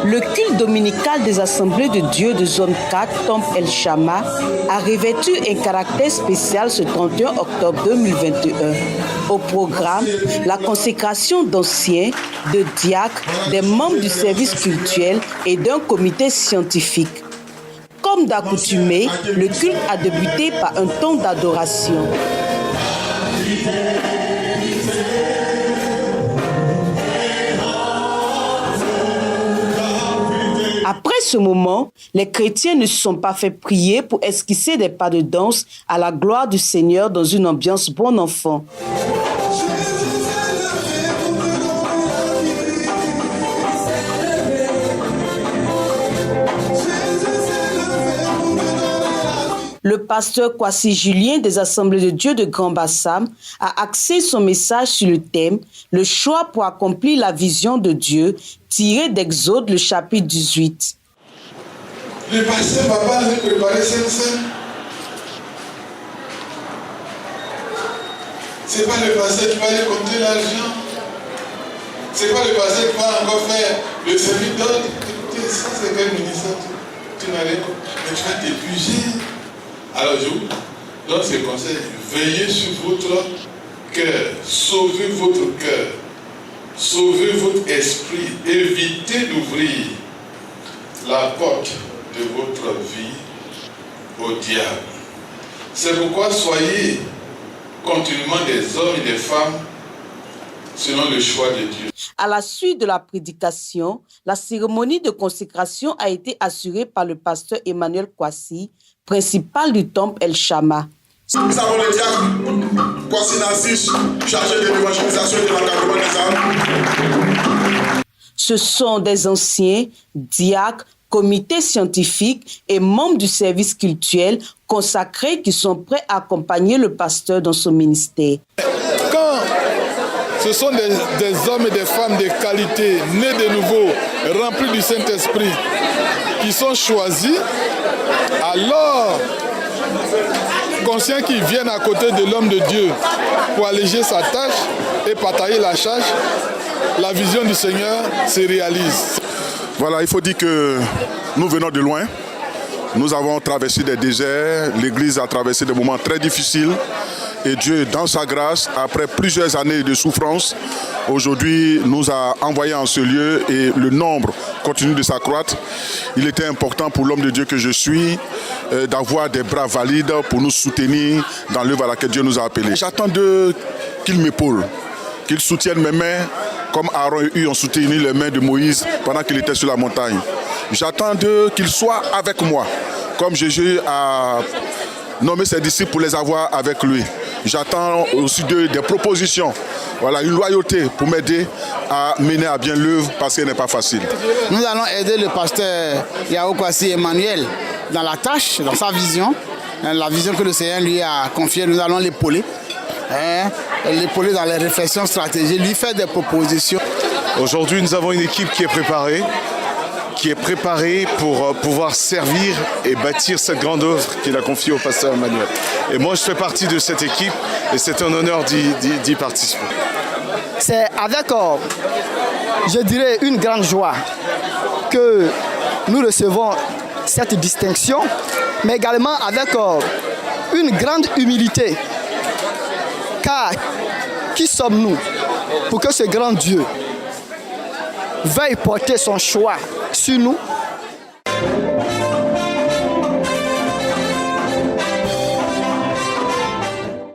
Le culte dominical des Assemblées de Dieu de zone 4, Temple El Shammah, a revêtu un caractère spécial ce 31 octobre 2021. Au programme, la consécration d'anciens, de diacres, des membres du service cultuel et d'un comité scientifique. Comme d'accoutumé, le culte a débuté par un temps d'adoration. Après ce moment, les chrétiens ne se sont pas fait prier pour esquisser des pas de danse à la gloire du Seigneur dans une ambiance bon enfant. Le pasteur Kwasi Julien des Assemblées de Dieu de Grand Bassam a axé son message sur le thème « Le choix pour accomplir la vision de Dieu » tiré d'Exode, le chapitre 18. Le pasteur ne va pas aller préparer Saint-Saint. Ce n'est pas le pasteur qui va aller compter l'argent. Ce n'est pas le pasteur qui va encore faire le service d'ordre. Écoutez, ça c'est quel ministère tu n'allais pas. Mais tu vas t'épuiser. Alors je vous donne ce conseil. Veillez sur votre cœur. Sauvez votre cœur. Sauvez votre esprit. Évitez d'ouvrir la porte de votre vie au diable. C'est pourquoi soyez continuellement des hommes et des femmes selon le choix de Dieu. À la suite de la prédication, la cérémonie de consécration a été assurée par le pasteur Emmanuel Kwasi, principal du temple El Shammah. Nous avons le diacre Kwasi Narcisse, chargé de l'évangélisation et de l'encadrement des âmes. Ce sont des anciens, diacres, comités scientifiques et membres du service cultuel consacrés qui sont prêts à accompagner le pasteur dans son ministère. Quand ce sont des hommes et des femmes de qualité, nés de nouveau, remplis du Saint-Esprit, qui sont choisis, alors, conscients qu'ils viennent à côté de l'homme de Dieu pour alléger sa tâche et partager la charge, la vision du Seigneur se réalise. Voilà, il faut dire que nous venons de loin. Nous avons traversé des déserts, l'Église a traversé des moments très difficiles. Et Dieu, dans sa grâce, après plusieurs années de souffrance, aujourd'hui nous a envoyés en ce lieu et le nombre continue de s'accroître. Il était important pour l'homme de Dieu que je suis d'avoir des bras valides pour nous soutenir dans l'œuvre à laquelle Dieu nous a appelés. J'attends d'eux qu'ils m'épaulent, qu'ils soutiennent mes mains comme Aaron et Hur ont soutenu les mains de Moïse pendant qu'il était sur la montagne. J'attends d'eux qu'ils soient avec moi, comme Jésus a nommé ses disciples pour les avoir avec lui. J'attends aussi d'eux des propositions, voilà, une loyauté pour m'aider à mener à bien l'œuvre parce qu'elle n'est pas facile. Nous allons aider le pasteur Yao Kwasi Emmanuel dans la tâche, dans sa vision, la vision que le Seigneur lui a confiée. Nous allons l'épauler, l'épauler dans les réflexions stratégiques, lui faire des propositions. Aujourd'hui, nous avons une équipe qui est préparée pour pouvoir servir et bâtir cette grande œuvre qu'il a confiée au pasteur Emmanuel. Et moi, je fais partie de cette équipe et c'est un honneur d'y participer. C'est avec, je dirais, une grande joie que nous recevons cette distinction, mais également avec une grande humilité. Car qui sommes-nous pour que ce grand Dieu veuille porter son choix sur nous